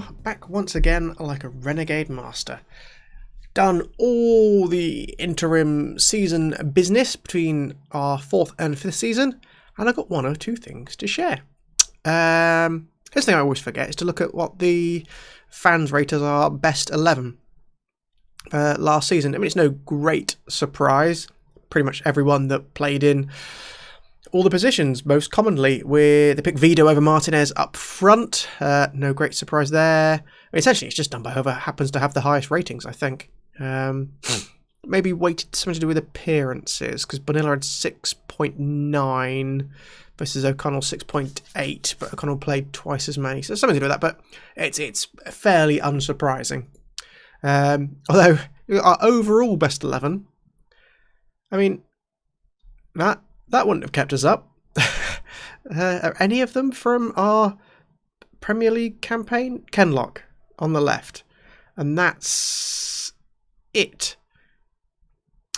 are back once again like a renegade master. Done all the interim season business between our 4th and 5th season, and I've got one or two things to share. First thing I always forget is to look at what the fans rate as our best 11 last season. I mean, it's no great surprise. Pretty much everyone that played in all the positions, most commonly, they picked Vido over Martinez up front. No great surprise there. I mean, essentially, it's just done by whoever happens to have the highest ratings, I think. Maybe weighted something to do with appearances, because Bonilla had 6.9 versus O'Connell 6.8, but O'Connell played twice as many, so something to do with that, but it's fairly unsurprising. Although, our overall best 11, I mean, that wouldn't have kept us up. Are any of them from our Premier League campaign? Kenlock on the left. And that's it.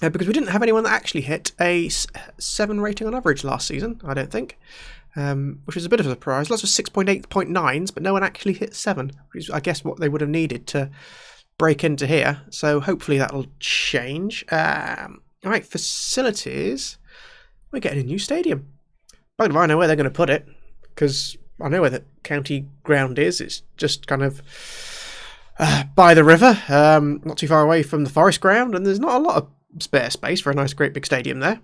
Because we didn't have anyone that actually hit a 7 rating on average last season, I don't think. Which is a bit of a surprise. Lots of 6.8, 0.9s, but no one actually hit 7. Which is, I guess, what they would have needed to break into here. So hopefully that'll change. Right, facilities. We're getting a new stadium. By the way, I know where they're going to put it, because I know where the county ground is. It's just kind of by the river, not too far away from the forest ground, and there's not a lot of spare space for a nice, great big stadium there.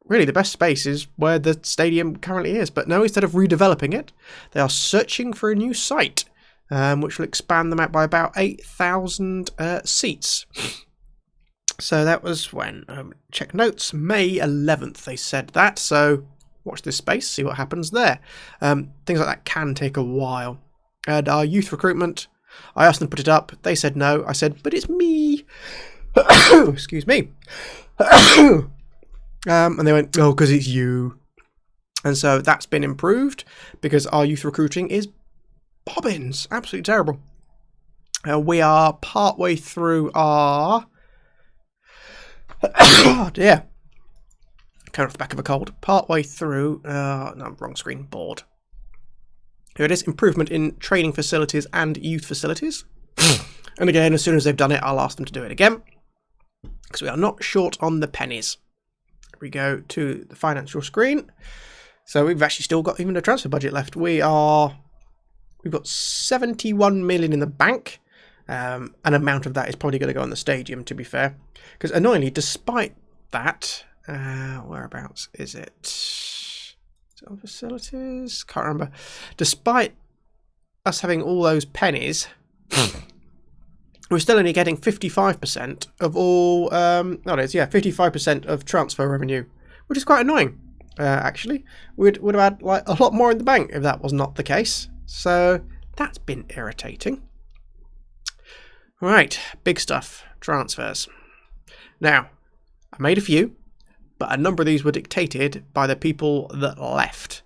Really, the best space is where the stadium currently is, but no, instead of redeveloping it, they are searching for a new site, which will expand them out by about 8,000 seats. So that was when, check notes, May 11th they said that, so watch this space, see what happens there. Things like that can take a while. And our youth recruitment, I asked them to put it up, they said no, I said, but it's me. Excuse me. And they went, oh, because it's you. And so that's been improved, because our youth recruiting is bobbins, absolutely terrible. We are partway through our... oh dear. Coming off the back of a cold. Partway through... no, wrong screen. Board. Here it is. Improvement in training facilities and youth facilities. And again, as soon as they've done it, I'll ask them to do it again. Because we are not short on the pennies. We go to the financial screen. So we've actually still got even a transfer budget left. We've got 71 million in the bank. An amount of that is probably going to go on the stadium, to be fair. Because annoyingly, despite that, whereabouts is it? Is it on facilities? Can't remember. Despite us having all those pennies, we're still only getting 55% of all. 55% of transfer revenue, which is quite annoying. Actually, would have had like a lot more in the bank if that was not the case. So that's been irritating. Right, big stuff, transfers. Now, I made a few, but a number of these were dictated by the people that left.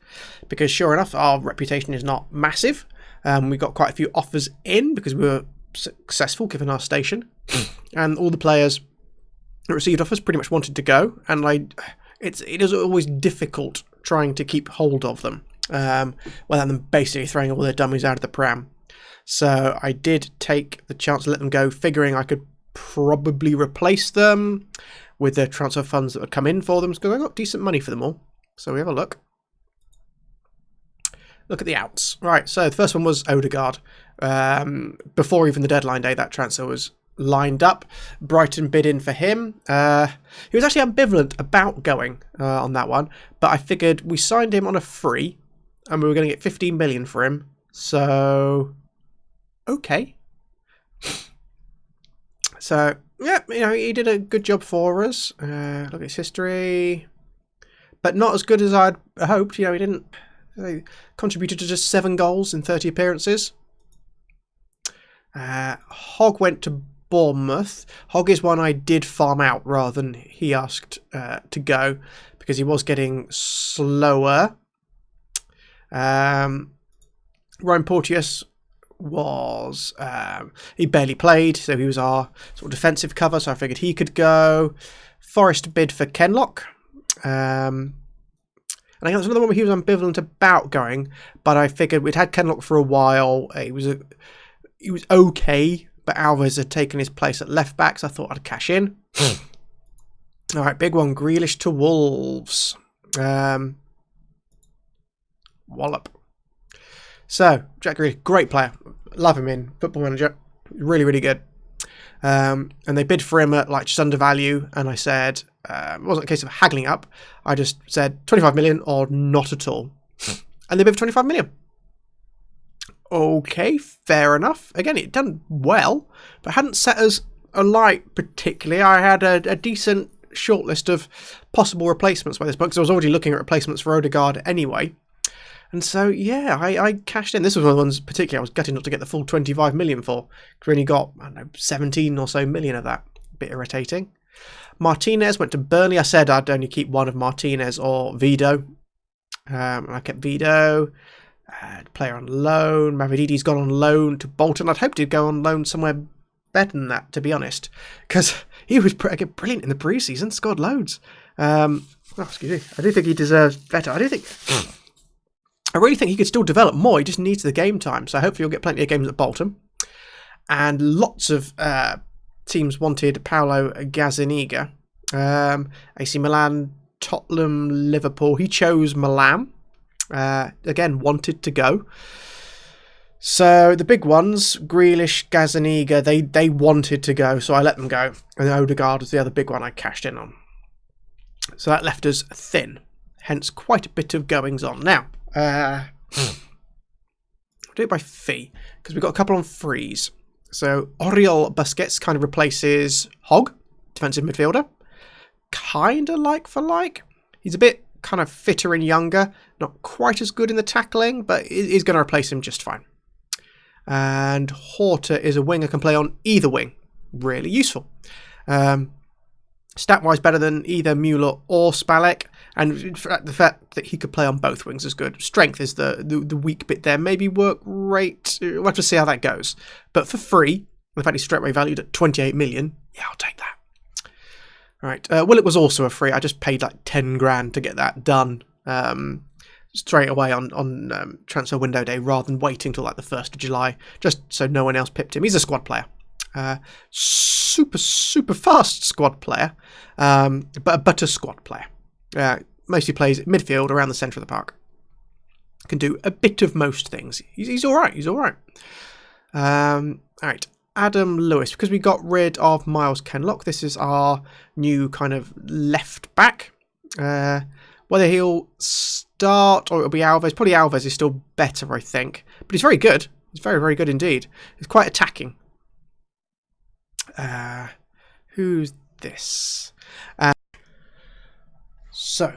Because sure enough, our reputation is not massive. We got quite a few offers in because we were successful given our station. And all the players that received offers pretty much wanted to go. And it is always difficult trying to keep hold of them. Without them basically throwing all their dummies out of the pram. So I did take the chance to let them go, figuring I could probably replace them with the transfer funds that would come in for them, because I got decent money for them all. So we have a look. Look at the outs. Right, so the first one was Odegaard. Before even the deadline day, that transfer was lined up. Brighton bid in for him. He was actually ambivalent about going on that one, but I figured we signed him on a free, and we were going to get 15 million for him. So... okay. So, yeah, he did a good job for us. Look at his history. But not as good as I'd hoped. He didn't... He contributed to just 7 goals in 30 appearances. Hogg went to Bournemouth. Hogg is one I did farm out rather than he asked to go, because he was getting slower. Ryan Porteous was he barely played, so he was our sort of defensive cover, so I figured he could go. Forest bid for Kenlock, and And I think that's another one where he was ambivalent about going, but I figured we'd had Kenlock for a while. He was okay, but Alvarez had taken his place at left back, so I thought I'd cash in. All right, big one, Grealish to Wolves. Wallop. So, Jack Grealish, great player. Love him in Football Manager. Really, really good. And they bid for him at like just under value, and I said, it wasn't a case of haggling up. I just said 25 million or not at all. And they bid for 25 million. Okay, fair enough. Again, it done well, but hadn't set us alight particularly. I had a decent shortlist of possible replacements by this point, because I was already looking at replacements for Odegaard anyway. And so, yeah, I cashed in. This was one of the ones particularly I was gutted not to get the full 25 million for. We only got, I don't know, 17 or so million of that. A bit irritating. Martinez went to Burnley. I said I'd only keep one of Martinez or Vido. And I kept Vido. Player on loan. Mavididi's gone on loan to Bolton. I'd hoped he'd go on loan somewhere better than that, to be honest. Because he was brilliant in the pre-season. Scored loads. Excuse me. I do think he deserves better. I really think he could still develop more. He just needs the game time. So hopefully he'll get plenty of games at Bolton. And lots of teams wanted Paolo Gazzaniga. AC Milan, Tottenham, Liverpool. He chose Milan. Again, wanted to go. So the big ones, Grealish, Gazzaniga, they wanted to go. So I let them go. And Odegaard was the other big one I cashed in on. So that left us thin. Hence quite a bit of goings on. Now, I'll do it by fee, because we've got a couple on freeze. So Oriol Busquets kind of replaces Hogg, defensive midfielder. Kind of like for like. He's a bit kind of fitter and younger, not quite as good in the tackling, but he's going to replace him just fine. And Horta is a winger, can play on either wing. Really useful. Stat-wise better than either Müller or Spalek. And the fact that he could play on both wings is good. Strength is the weak bit there. Maybe work rate. We'll have to see how that goes. But for free, the fact he's straight away valued at 28 million, yeah, I'll take that. All right. Willock was also a free. I just paid like 10 grand to get that done straight away on transfer window day, rather than waiting till like the 1st of July, just so no one else pipped him. He's a squad player. Super fast squad player, but a squad player. Mostly plays midfield around the centre of the park. Can do a bit of most things. He's all right. All right. Adam Lewis, because we got rid of Miles Kenlock. This is our new kind of left back. Whether he'll start or it'll be Alves. Probably Alves is still better, I think. But he's very good. He's very, very good indeed. He's quite attacking. Who's this? So,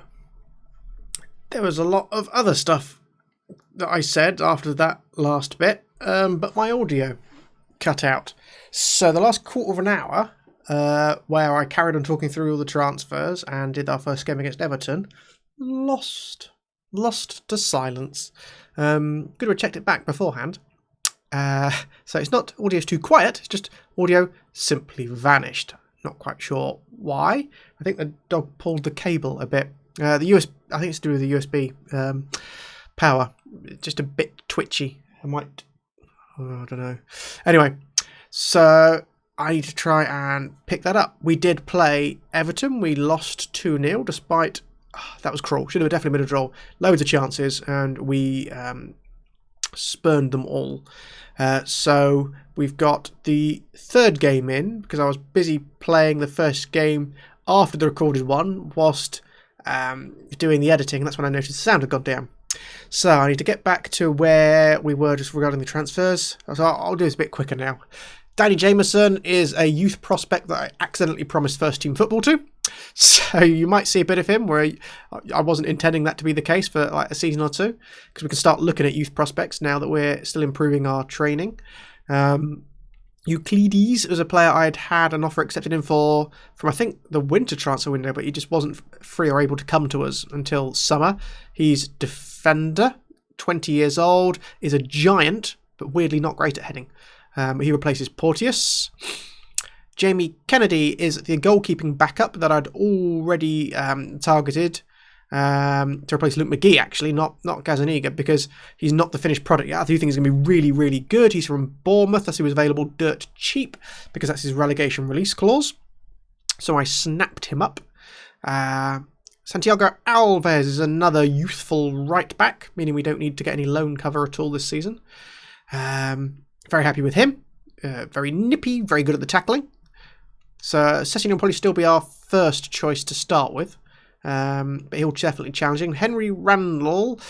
there was a lot of other stuff that I said after that last bit, but my audio cut out. So the last quarter of an hour, where I carried on talking through all the transfers and did our first game against Everton, lost to silence. Good to have checked it back beforehand. So it's not audio's too quiet, it's just audio simply vanished. Not quite sure why. I think the dog pulled the cable a bit. I think it's to do with the USB power. Just a bit twitchy. I don't know. Anyway, so I need to try and pick that up. We did play Everton. We lost 2-0 despite... that was cruel. Should have definitely been a draw. Loads of chances and we spurned them all. So we've got the third game in, because I was busy playing the first game after the recorded one whilst doing the editing. That's when I noticed the sound had gone down. So I need to get back to where we were just regarding the transfers. So I'll do this a bit quicker now. Danny Jameson is a youth prospect that I accidentally promised first team football to. So you might see a bit of him where I wasn't intending that to be the case for like a season or two, because we can start looking at youth prospects now that we're still improving our training. Euclides was a player I'd had an offer accepted him from I think the winter transfer window, but he just wasn't free or able to come to us until summer. He's defender, 20 years old, is a giant, but weirdly not great at heading. He replaces Porteous. Jamie Kennedy is the goalkeeping backup that I'd already targeted to replace Luke McGee, actually, not Gazaniga, because he's not the finished product yet. I do think he's going to be really, really good. He's from Bournemouth, thus he was available dirt cheap, because that's his relegation release clause. So I snapped him up. Santiago Alves is another youthful right back, meaning we don't need to get any loan cover at all this season. Very happy with him. Very nippy, very good at the tackling. So Sessegnon will probably still be our first choice to start with. But he'll definitely challenging. Henry Randall.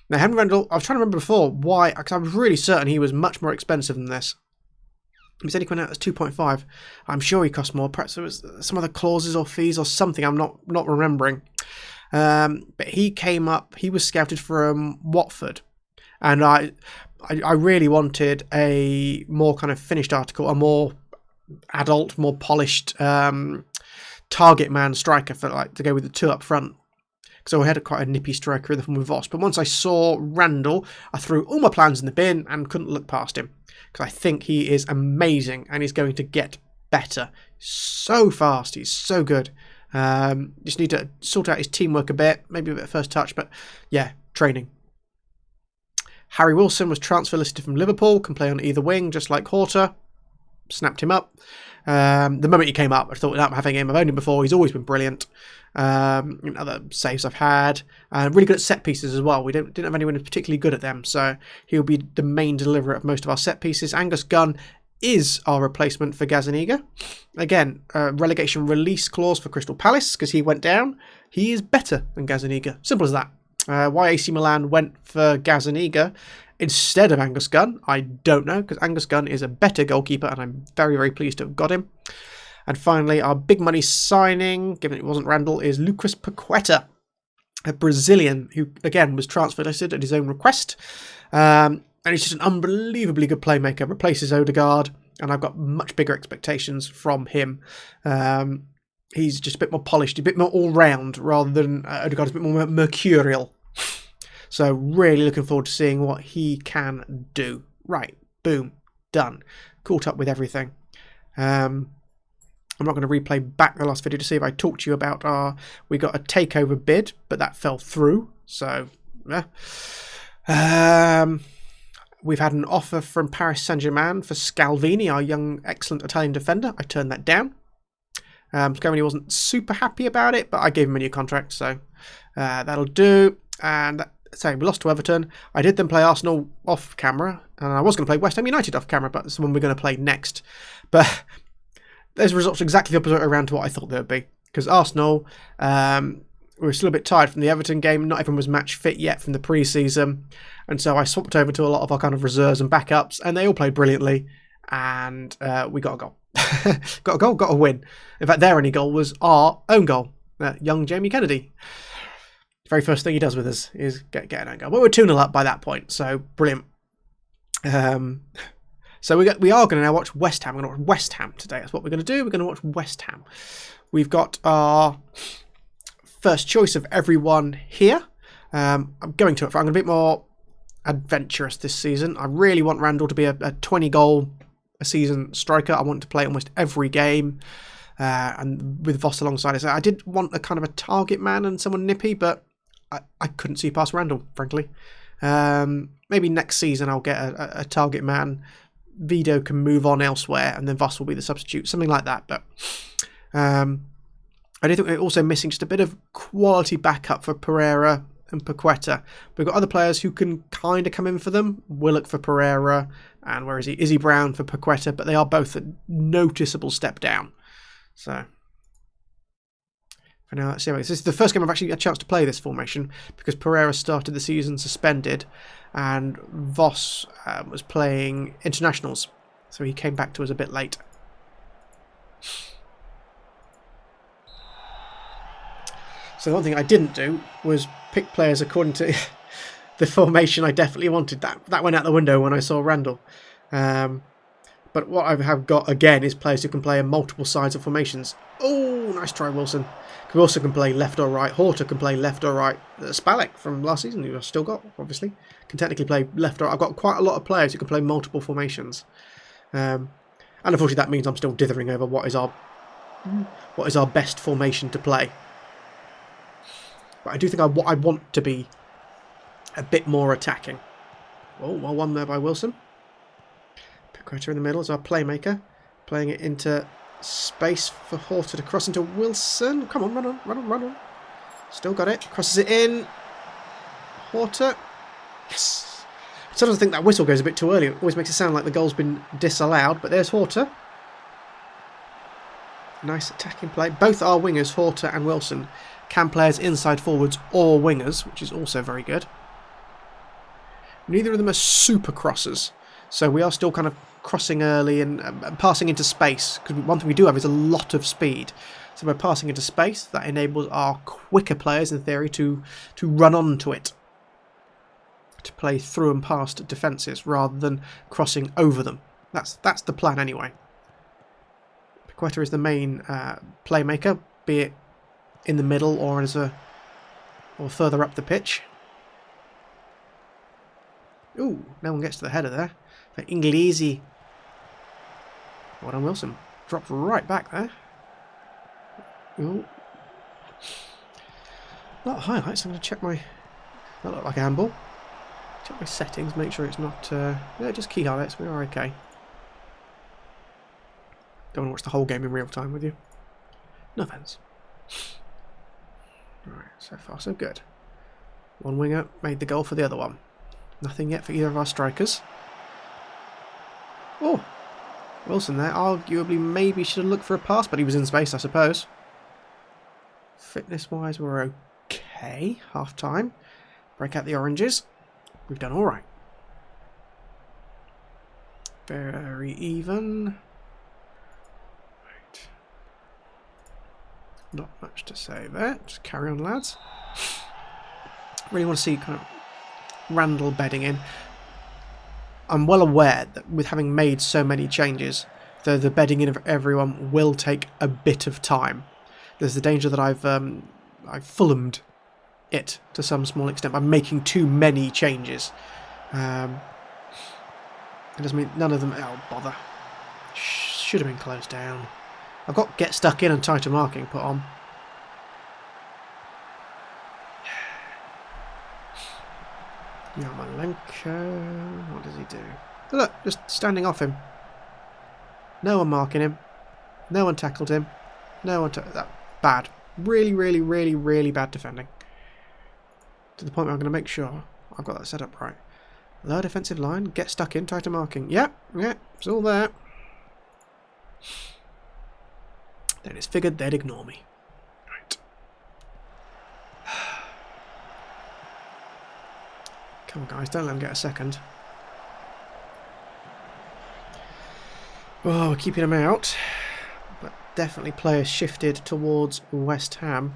Now, Henry Randall, I was trying to remember before why, because I was really certain he was much more expensive than this. He said he went out as 2.5. I'm sure he cost more. Perhaps there was some other clauses or fees or something I'm not remembering. But he came up, he was scouted from Watford. And I really wanted a more kind of finished article, a more adult, more polished target man striker for to go with the two up front. So I had quite a nippy striker in the form of Voss. But once I saw Randall, I threw all my plans in the bin and couldn't look past him. Because I think he is amazing and he's going to get better. So fast, he's so good. Just need to sort out his teamwork a bit, maybe a bit of first touch, but yeah, training. Harry Wilson was transfer listed from Liverpool, can play on either wing, just like Horta. Snapped him up. The moment he came up, I thought, I'm having him. I've owned him before. He's always been brilliant. Other saves I've had. Really good at set pieces as well. We didn't have anyone who's particularly good at them, so he'll be the main deliverer of most of our set pieces. Angus Gunn is our replacement for Gazaniga. Again, relegation release clause for Crystal Palace because he went down. He is better than Gazaniga. Simple as that. Why AC Milan went for Gazaniga instead of Angus Gunn, I don't know, because Angus Gunn is a better goalkeeper and I'm very, very pleased to have got him. And finally, our big money signing, given it wasn't Randall, is Lucas Paqueta, a Brazilian who, again, was transfer listed at his own request. And he's just an unbelievably good playmaker, replaces Odegaard, and I've got much bigger expectations from him. He's just a bit more polished, a bit more all-round, rather than Odegaard's a bit more mercurial. So really looking forward to seeing what he can do. Right, boom, done. Caught up with everything. I'm not going to replay back the last video to see if I talked to you about we got a takeover bid, but that fell through. So, yeah. We've had an offer from Paris Saint-Germain for Scalvini, our young, excellent Italian defender. I turned that down. Scalvini wasn't super happy about it, but I gave him a new contract, so that'll do. And so we lost to Everton. I did then play Arsenal off camera, and I was going to play West Ham United off camera, but it's the one we're going to play next. But those results are exactly the opposite around to what I thought they would be. Because Arsenal, we were still a bit tired from the Everton game. Not everyone was match fit yet from the pre-season. And so I swapped over to a lot of our kind of reserves and backups, and they all played brilliantly. And we got a goal. Got a goal, got a win. In fact, their only goal was our own goal. Young Jamie Kennedy. The very first thing he does with us is get an own goal. But we're 2-0 up by that point, so brilliant. So we are going to now watch West Ham. We're going to watch West Ham today. That's what we're going to do. We're going to watch West Ham. We've got our first choice of everyone here. I'm going to it for. I'm going to be a bit more adventurous this season. I really want Randall to be a 20-goal a season striker. I want to play almost every game. And with Voss alongside us, I did want a kind of a target man and someone nippy, but I couldn't see past Randall, frankly. Maybe next season I'll get a target man. Vido can move on elsewhere, and then Voss will be the substitute, something like that. But I do think we're also missing just a bit of quality backup for Pereira and Paqueta. We've got other players who can kind of come in for them. Willock for Pereira, and where is he? Izzy Brown for Paqueta, but they are both a noticeable step down. So for now, let's see. This is the first game I've actually had a chance to play this formation because Pereira started the season suspended and Voss was playing internationals, so he came back to us a bit late. So the one thing I didn't do was pick players according to the formation I definitely wanted. That went out the window when I saw Randall. But what I have got again is players who can play in multiple sides of formations. Oh, nice try, Wilson. Wilson can play left or right. Horta can play left or right. Spalek from last season, who I've still got, obviously, can technically play left or right. I've got quite a lot of players who can play multiple formations. And unfortunately, that means I'm still dithering over what is our best formation to play. But I do think I want to be a bit more attacking. Oh, well won there by Wilson. Piquetta in the middle is our playmaker. Playing it into space for Horta to cross into Wilson. Come on, run on, run on, run on. Still got it. Crosses it in. Horta. Yes. Sometimes I think that whistle goes a bit too early. It always makes it sound like the goal's been disallowed. But there's Horta. Nice attacking play. Both our wingers, Horta and Wilson, can play as inside forwards or wingers, which is also very good. Neither of them are super crossers. So we are still kind of crossing early and passing into space. Because one thing we do have is a lot of speed. So by passing into space, that enables our quicker players, in theory, to run onto it. To play through and past defences rather than crossing over them. That's the plan anyway. Piquetta is the main playmaker, be it in the middle or or further up the pitch. Ooh, no one gets to the header there. For Inglesi. Well done, Wilson. Dropped right back there. Ooh. A lot of highlights. I'm going to check my... That looked like a handball. Check my settings, make sure it's not... yeah, just key highlights. We are okay. Don't want to watch the whole game in real time with you. No offence. Right, so far so good. One winger made the goal for the other one. Nothing yet for either of our strikers. Oh! Wilson there, arguably maybe should have looked for a pass, but he was in space, I suppose. Fitness-wise, we're okay. Half-time. Break out the oranges. We've done alright. Very even. Right. Not much to say there. Just carry on, lads. Really want to see kind of Randall bedding in. I'm well aware that with having made so many changes, the bedding in of everyone will take a bit of time. There's the danger that I've Fulhamed it to some small extent by making too many changes. It doesn't mean none of them... Oh, bother. Should have been closed down. I've got get stuck in and tighter marking put on. Yarmolenko, what does he do? Look, just standing off him. No one marking him. No one tackled him. No one... Bad. Really, really, really, really bad defending. To the point where I'm going to make sure I've got that set up right. Lower defensive line, get stuck in, tighter marking. Yep, it's all there. Then it's figured they'd ignore me. Right. Come on, guys, don't let them get a second. Oh, we're keeping them out. But definitely players shifted towards West Ham.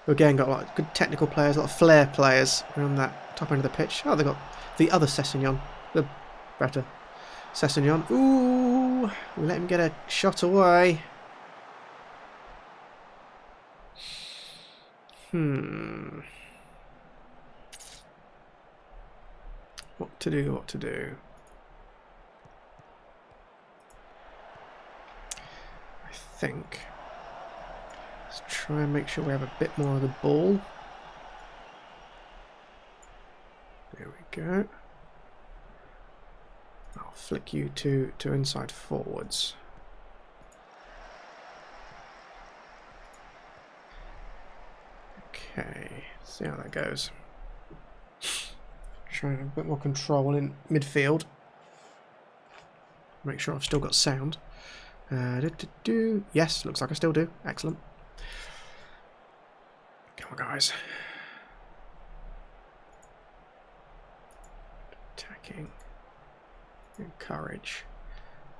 Who again got a lot of good technical players, a lot of flair players around that top end of the pitch. Oh, they got the other Sessegnon, the better Sessegnon. Ooh, we let him get a shot away. What to do, what to do? I think... Let's try and make sure we have a bit more of the ball. There we go. I'll flick you to inside forwards. Okay, see how that goes. Try and have a bit more control in midfield. Make sure I've still got sound. Yes, looks like I still do. Excellent. Come on, guys. Attacking. Encourage.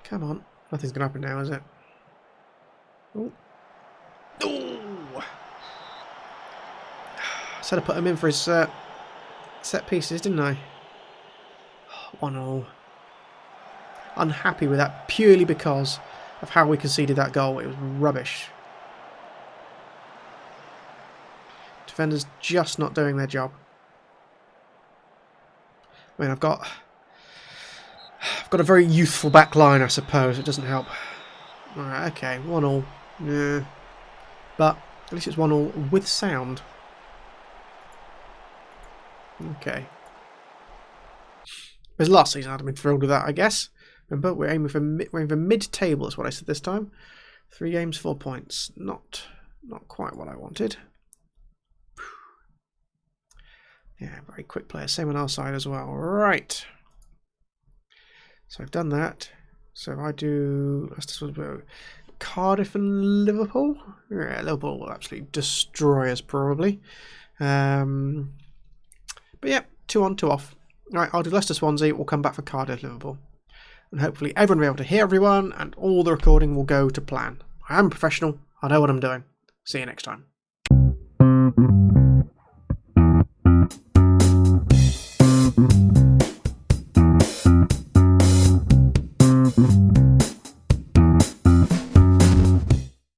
Come on. Nothing's going to happen now, is it? Oh. Oh! I said I put him in for his set pieces, didn't I? 1-0. Unhappy with that purely because of how we conceded that goal. It was rubbish. Defenders just not doing their job. I mean, I've got a very youthful back line, I suppose. It doesn't help. Alright, okay, 1-1. Yeah. But at least it's 1-1 with sound. Okay. Because last season I'd have been thrilled with that, I guess. Remember, we're aiming for mid-table. Is what I said this time. 3 games, 4 points. Not quite what I wanted. Yeah, very quick player. Same on our side as well. Right. So I've done that. So if I do, Cardiff and Liverpool. Yeah, Liverpool will absolutely destroy us probably. But yeah, 2 on, 2 off. Right, I'll do Leicester Swansea. We'll come back for Cardiff Liverpool. And hopefully everyone will be able to hear everyone and all the recording will go to plan. I am professional. I know what I'm doing. See you next time.